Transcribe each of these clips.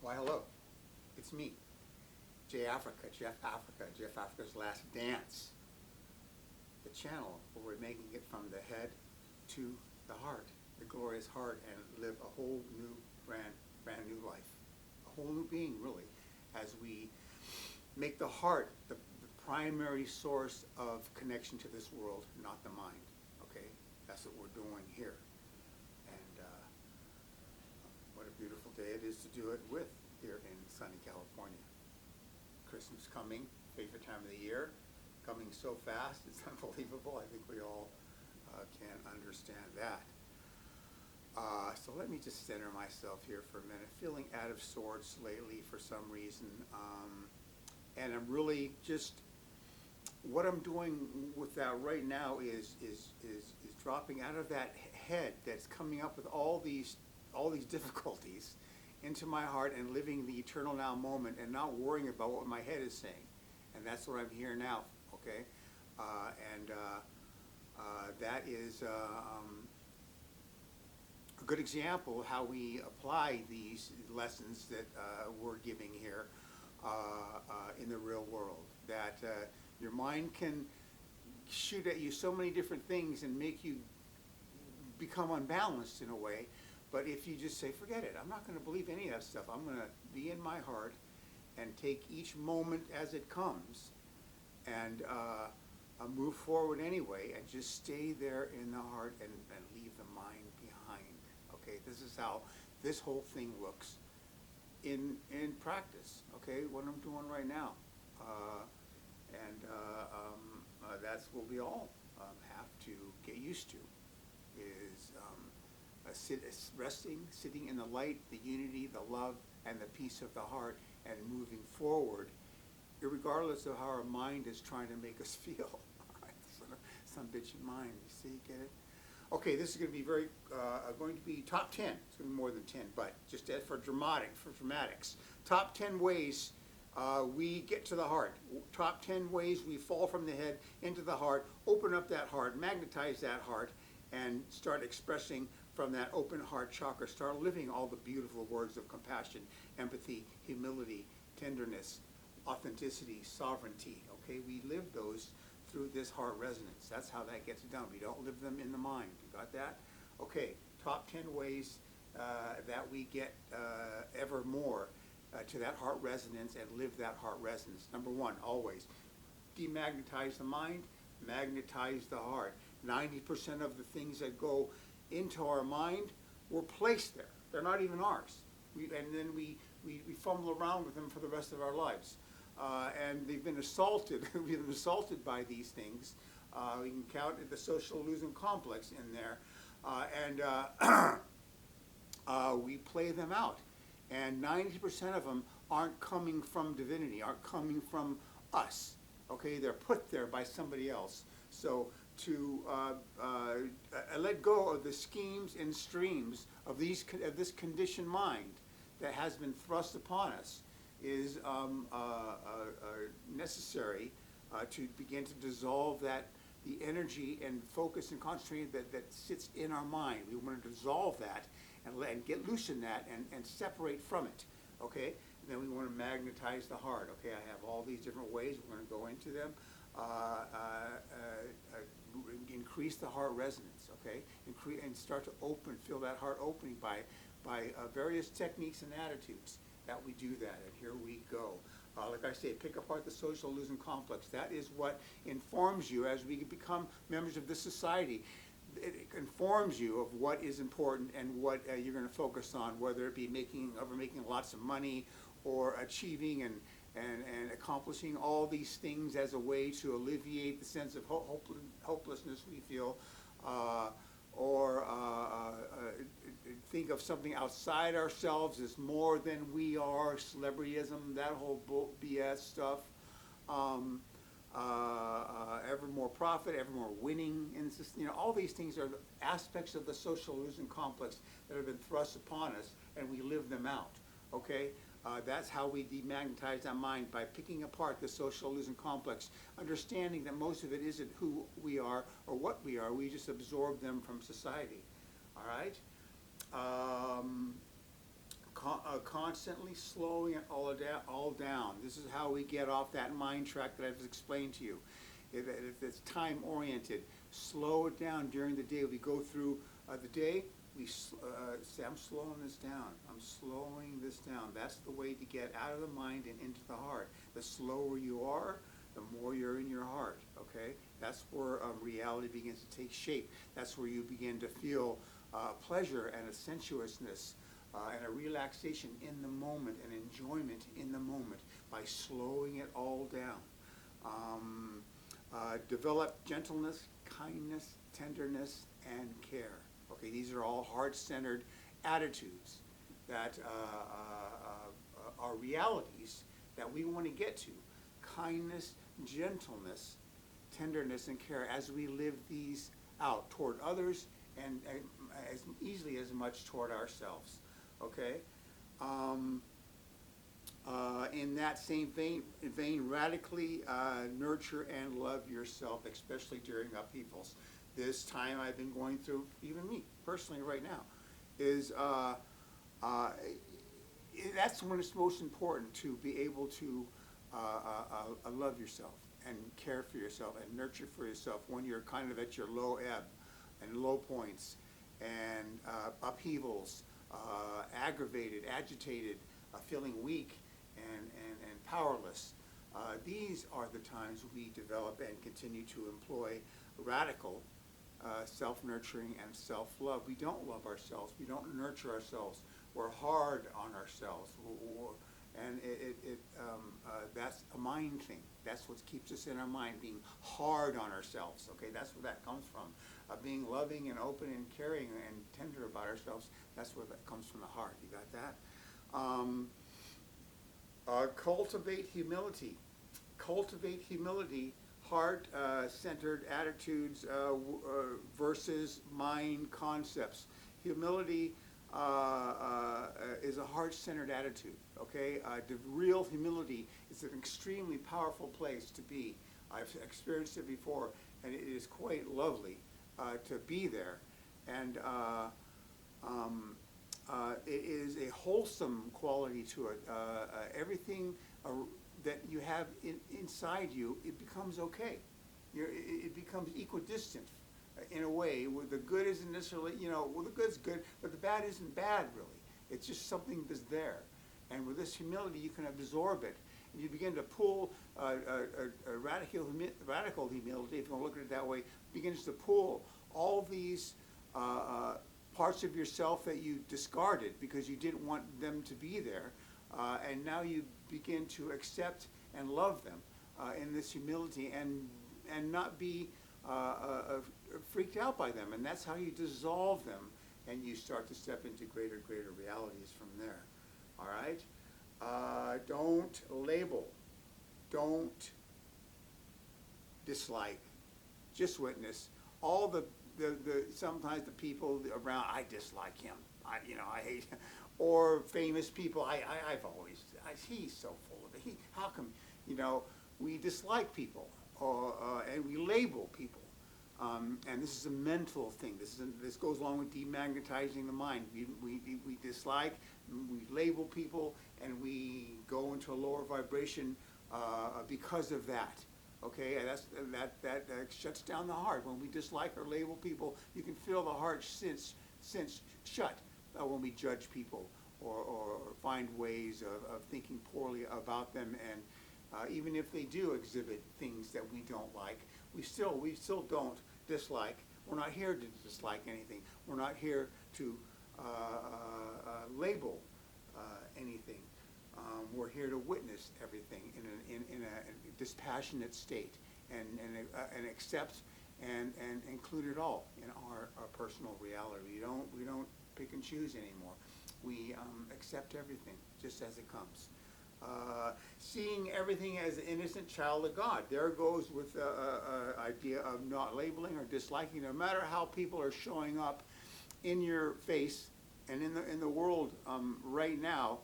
Why, hello. It's me, Jeff Africa, Jeff Africa's Last Dance, the channel where we're making it from the head to the heart, the glorious heart, and live a whole new, brand new life, a whole new being, really, as we make the heart the primary source of connection to this world, not the mind. Okay, that's what we're doing here, and what a beautiful day it is to do it with here in sunny California. Christmas coming, favorite time of the year, coming so fast, it's unbelievable. I think we all can understand that. So let me just center myself here for a minute. Feeling out of sorts lately for some reason, and I'm really just, what I'm doing with that right now is dropping out of that head that's coming up with all these difficulties into my heart and living the eternal now moment and not worrying about what my head is saying. And that's what I'm here now, okay? That is a good example of how we apply these lessons that we're giving here in the real world. That your mind can shoot at you so many different things and make you become unbalanced in a way. But if you just say, forget it, I'm not going to believe any of that stuff. I'm going to be in my heart and take each moment as it comes and move forward anyway and just stay there in the heart and leave the mind behind. Okay, this is how this whole thing looks in practice, okay, what I'm doing right now. That's what we all have to get used to, is resting, sitting in the light, the unity, the love, and the peace of the heart, and moving forward, regardless of how our mind is trying to make us feel. Some bitchin' mind, you see, get it? Okay, this is going to be going to be top 10. It's going to be more than 10, but just for dramatics. Top 10 ways we get to the heart. Top 10 ways we fall from the head into the heart, open up that heart, magnetize that heart, and start expressing from that open heart chakra. Start living all the beautiful words of compassion, empathy, humility, tenderness, authenticity, sovereignty. Okay, we live those through this heart resonance. That's how that gets done. We don't live them in the mind. You got that? Okay, top 10 ways that we get ever more to that heart resonance and live that heart resonance. Number one, always demagnetize the mind, magnetize the heart. 90% of the things that go into our mind were placed there. They're not even ours. And then we fumble around with them for the rest of our lives. And they've been assaulted. We've been assaulted by these things. We can count the social illusion complex in there. We play them out. And 90% of them aren't coming from divinity, aren't coming from us. Okay, they're put there by somebody else. So to let go of the schemes and streams of this conditioned mind that has been thrust upon us is necessary to begin to dissolve the energy and focus and concentration that sits in our mind. We want to dissolve that and get loose in that and separate from it, okay? And then we want to magnetize the heart, okay? I have all these different ways. We're going to go into them. Increase the heart resonance, okay? And start to feel that heart opening by various techniques and attitudes that we do that, and here we go. Like I say, pick apart the social illusion complex. That is what informs you as we become members of this society. It informs you of what is important and what you're going to focus on, whether it be making lots of money or achieving and accomplishing all these things as a way to alleviate the sense of hopelessness we feel, or think of something outside ourselves as more than we are, celebrityism, that whole BS stuff. Ever more profit, ever more winning, and all these things are aspects of the social illusion complex that have been thrust upon us, and we live them out. Okay, that's how we demagnetize our mind, by picking apart the social illusion complex, understanding that most of it isn't who we are or what we are. We just absorb them from society. All right. constantly slowing it all down. This is how we get off that mind track that I've explained to you. If it's time oriented, slow it down during the day. We go through the day, we say, I'm slowing this down. I'm slowing this down. That's the way to get out of the mind and into the heart. The slower you are, the more you're in your heart, okay? That's where reality begins to take shape. That's where you begin to feel pleasure and a sensuousness and a relaxation in the moment, and enjoyment in the moment by slowing it all down. Develop gentleness, kindness, tenderness, and care. Okay, these are all heart-centered attitudes that are realities that we want to get to. Kindness, gentleness, tenderness, and care as we live these out toward others and as easily as much toward ourselves. Okay? In that same vein, radically nurture and love yourself, especially during upheavals. This time I've been going through, even me personally right now, is that's when it's most important to be able to love yourself and care for yourself and nurture for yourself when you're kind of at your low ebb and low points and upheavals, aggravated, agitated, feeling weak and powerless. These are the times we develop and continue to employ radical self-nurturing and self-love. We don't love ourselves. We don't nurture ourselves. We're hard on ourselves. And that's a mind thing. That's what keeps us in our mind, being hard on ourselves. Okay, that's where that comes from. Being loving and open and caring and tender about ourselves, that's where that comes from the heart. You got that? Cultivate humility. Cultivate humility, heart-centered attitudes versus mind concepts. Humility is a heart-centered attitude, okay? The real humility is an extremely powerful place to be. I've experienced it before, and it is quite lovely to be there. And it is a wholesome quality to it. Everything that you have inside you, it becomes okay. It becomes equidistant in a way where the good isn't necessarily, well, the good's good, but the bad isn't bad, really. It's just something that's there. And with this humility, you can absorb it. And you begin to pull radical humility, if you want to look at it that way, begins to pull all these parts of yourself that you discarded because you didn't want them to be there. And now you begin to accept and love them in this humility and not be freaked out by them. And that's how you dissolve them, and you start to step into greater realities from there. All right? Don't label. Don't dislike. Just witness. All the sometimes the people around, I dislike him. I hate him. Or famous people, he's so full of it. How come, we dislike people and we label people. And this is a mental thing. This goes along with demagnetizing the mind. We dislike, we label people, and we go into a lower vibration because of that. Okay, and that shuts down the heart. When we dislike or label people, you can feel the heart sense shut when we judge people or find ways of thinking poorly about them. And even if they do exhibit things that we don't like, we still don't dislike. We're not here to dislike anything. We're not here to label anything. We're here to witness everything in a dispassionate state and accept and include it all in our personal reality. We don't pick and choose anymore. We accept everything just as it comes. Seeing everything as an innocent child of God. There goes with the idea of not labeling or disliking, no matter how people are showing up in your face and in the world right now.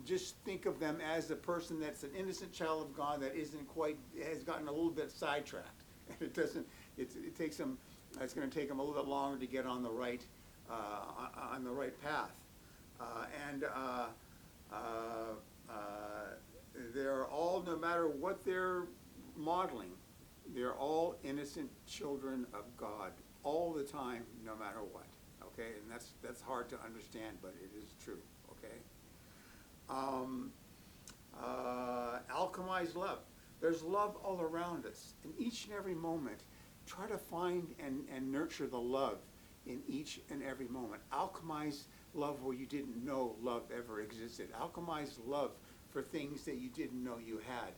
Just think of them as a person that's an innocent child of God that has gotten a little bit sidetracked. And it's going to take them a little bit longer to get on the right path. and they're all, no matter what they're modeling, they're all innocent children of God all the time, no matter what. Okay, and that's hard to understand, but it is true. Okay. Alchemize love. There's love all around us. In each and every moment, try to find and nurture the love in each and every moment. Alchemize love where you didn't know love ever existed. Alchemize love for things that you didn't know you had.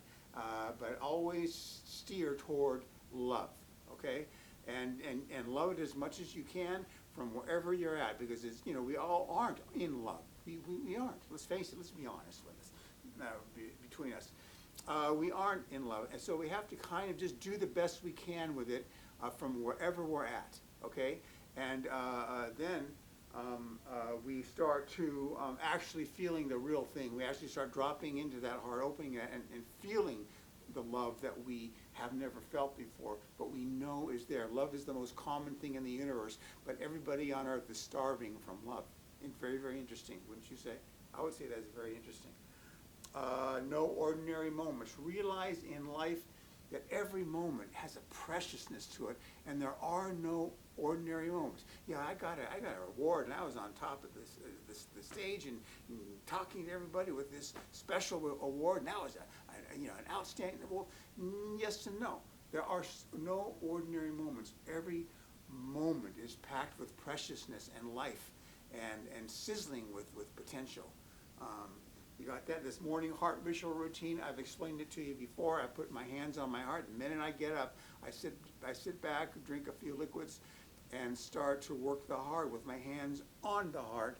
But always steer toward love, okay? And love it as much as you can from wherever you're at, because it's, you know, we all aren't in love. We aren't. Let's face it. Let's be honest with us. Between us, we aren't in love, and so we have to kind of just do the best we can with it from wherever we're at. Okay, and then we start to actually feeling the real thing. We actually start dropping into that heart, opening it, and feeling the love that we have never felt before, but we know is there. Love is the most common thing in the universe, but everybody on earth is starving from love. And very, very interesting, wouldn't you say? I would say that's very interesting. No ordinary moments. Realize in life that every moment has a preciousness to it, and there are no ordinary moments. Yeah, I got an award, and I was on top of the stage and talking to everybody with this special award. Now it's an outstanding. Well, yes and no. There are no ordinary moments. Every moment is packed with preciousness and life, and sizzling with potential. You got that? This morning heart visual routine, I've explained it to you before. I put my hands on my heart. The minute I get up, I sit back, drink a few liquids, and start to work the heart with my hands on the heart,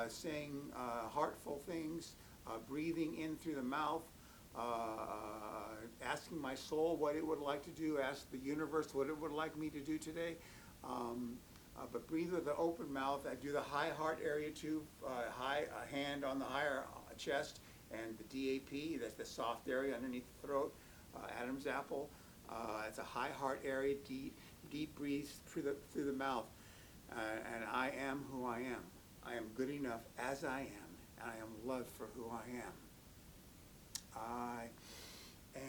saying heartful things, breathing in through the mouth, asking my soul what it would like to do, ask the universe what it would like me to do today. But breathe with the open mouth. I do the high heart area too, hand on the higher chest, and the DAP, that's the soft area underneath the throat, Adam's apple. It's a high heart area, deep breathes through the mouth. And I am who I am. I am good enough as I am, and I am loved for who I am. I am.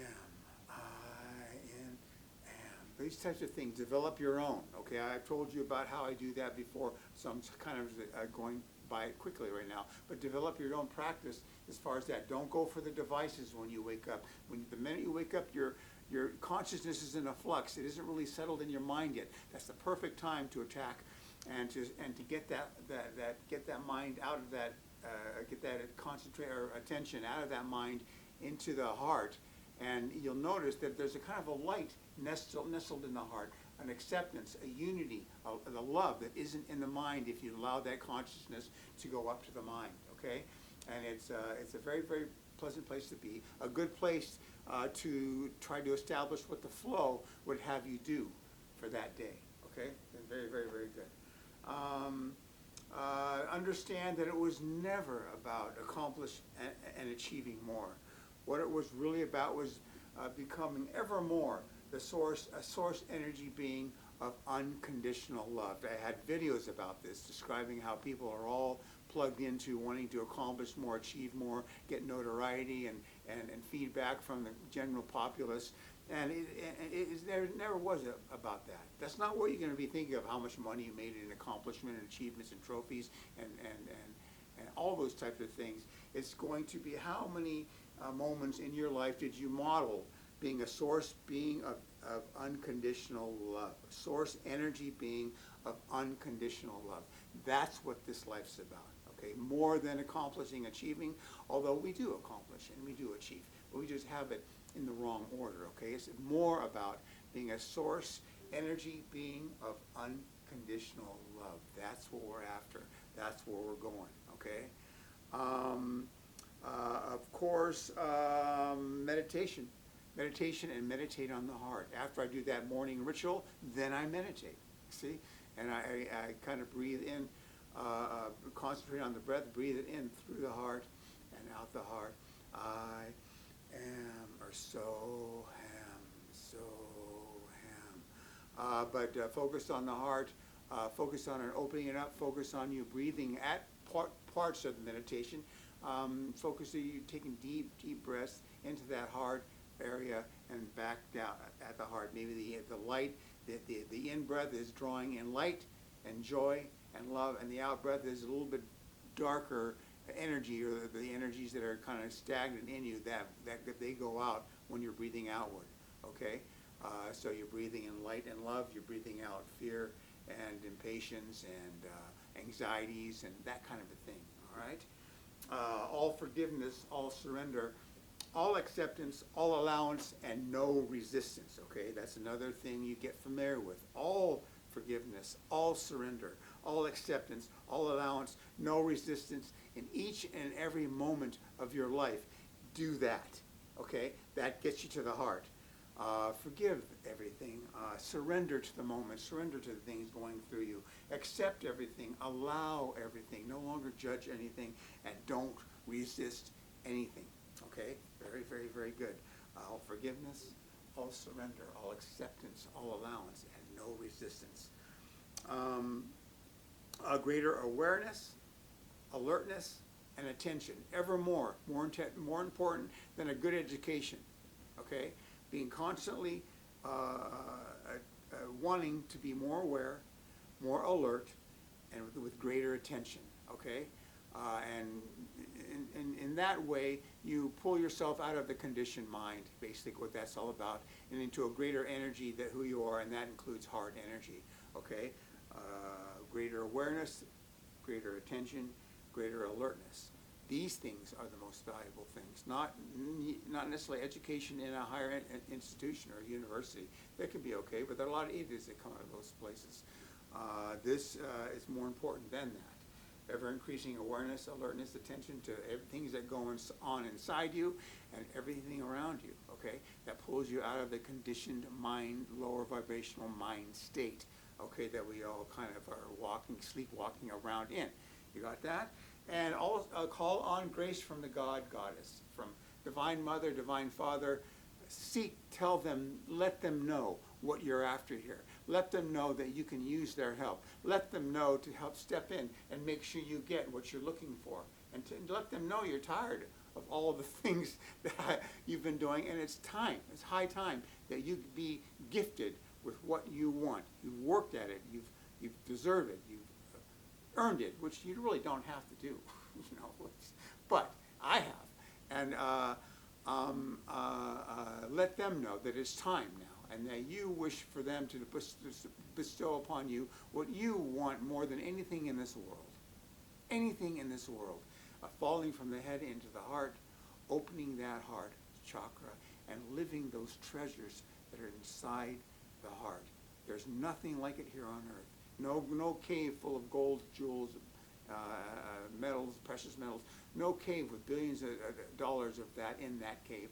These types of things, develop your own, okay? I've told you about how I do that before, so I'm kind of going by it quickly right now. But develop your own practice as far as that. Don't go for the devices when you wake up. The minute you wake up, your consciousness is in a flux. It isn't really settled in your mind yet. That's the perfect time to attack and to get that mind out of that, get that concentrate or attention out of that mind into the heart. And you'll notice that there's a kind of a light nestled in the heart, an acceptance, a unity, the love that isn't in the mind if you allow that consciousness to go up to the mind, okay? And it's a very, very pleasant place to be, a good place to try to establish what the flow would have you do for that day, okay? And very, very, very good. Understand that it was never about accomplish and achieving more. What it was really about was becoming ever more a source energy being of unconditional love. I had videos about this describing how people are all plugged into wanting to accomplish more, achieve more, get notoriety and feedback from the general populace. And it never was about that. That's not what you're going to be thinking of, how much money you made in accomplishment and achievements and trophies and all those types of things. It's going to be how many moments in your life did you model being a source being of unconditional love, a source energy being of unconditional love. That's what this life's about, okay? More than accomplishing, achieving, although we do accomplish and we do achieve, but we just have it in the wrong order, okay? It's more about being a source energy being of unconditional love. That's what we're after. That's where we're going, okay? Of course, meditation. Meditation and meditate on the heart. After I do that morning ritual, then I meditate, see? And I kind of breathe in, concentrate on the breath, breathe it in through the heart and out the heart. I am, or so am. But focused on the heart, Focus on it, opening it up. Focus on you breathing at parts of the meditation. Focus on you taking deep breaths into that heart area and back down at the heart. Maybe the light, the in breath is drawing in light and joy and love, and the out breath is a little bit darker energy, or the energies that are kind of stagnant in you, that they go out when you're breathing outward. Okay, so you're breathing in light and love. You're breathing out fear and impatience and anxieties and that kind of a thing. All right, all forgiveness, all surrender, all acceptance, all allowance, and no resistance. Okay, that's another thing you get familiar with. All forgiveness, all surrender, all acceptance, all allowance, no resistance in each and every moment of your life. Do that. Okay, that gets you to the heart. Forgive everything. Surrender to the moment. Surrender to the things going through you. Accept everything. Allow everything. No longer judge anything, and don't resist anything. Okay? Very, very, very good. All forgiveness, all surrender, all acceptance, all allowance, and no resistance. A greater awareness, alertness, and attention. Ever more important than a good education. Okay? Being constantly wanting to be more aware, more alert, and with greater attention. Okay? And in that way, you pull yourself out of the conditioned mind, basically what that's all about, and into a greater energy that who you are, and that includes heart energy. Okay? Greater awareness, greater attention, greater alertness. These things are the most valuable things, not necessarily education in a higher institution or university. That can be okay, but there are a lot of idiots that come out of those places. This is more important than that. Ever increasing awareness, alertness, attention to things that go on inside you and everything around you, okay? That pulls you out of the conditioned mind, lower vibrational mind state, okay, that we all kind of are sleepwalking around in. You got that? And call on grace from the God, Goddess, from Divine Mother, Divine Father. Seek, tell them, let them know what you're after here. Let them know that you can use their help. Let them know to help step in and make sure you get what you're looking for. And to let them know you're tired of all of the things that you've been doing. And it's time, it's high time that you be gifted with what you want. You've worked at it, you've deserved it, you've earned it, which you really don't have to do, you know. But I have, and let them know that it's time now, and that you wish for them to bestow upon you what you want more than anything in this world. Anything in this world, falling from the head into the heart, opening that heart chakra, and living those treasures that are inside the heart. There's nothing like it here on earth. No cave full of gold, jewels, metals, precious metals. No cave with billions of dollars of that in that cave.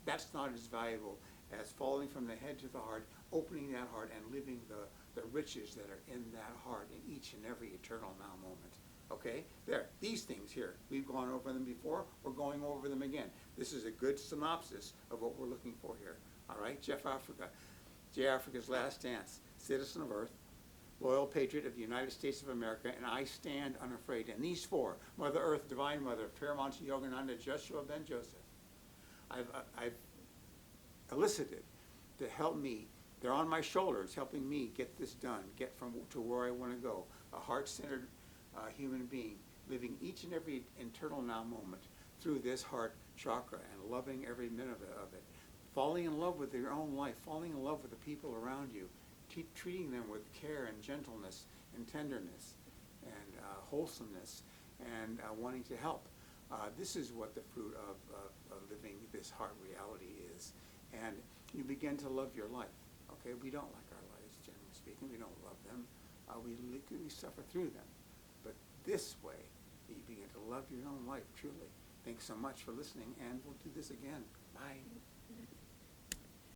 That's not as valuable as falling from the head to the heart, opening that heart, and living the riches that are in that heart in each and every eternal now moment. Okay? There. These things here. We've gone over them before. We're going over them again. This is a good synopsis of what we're looking for here. All right? Jeff Africa. J. Africa's Last Dance. Citizen of Earth. Loyal patriot of the United States of America, and I stand unafraid. And these four, Mother Earth, Divine Mother, Paramahansa Yogananda, Joshua Ben Joseph, I've elicited to help me. They're on my shoulders, helping me get this done, get to where I want to go. A heart-centered human being, living each and every internal now moment through this heart chakra and loving every minute of it. Falling in love with your own life, falling in love with the people around you, treating them with care and gentleness and tenderness and wholesomeness and wanting to help. This is what the fruit of living this heart reality is. And you begin to love your life. Okay, we don't like our lives, generally speaking. We don't love them. We suffer through them. But this way, you begin to love your own life, truly. Thanks so much for listening, and we'll do this again. Bye.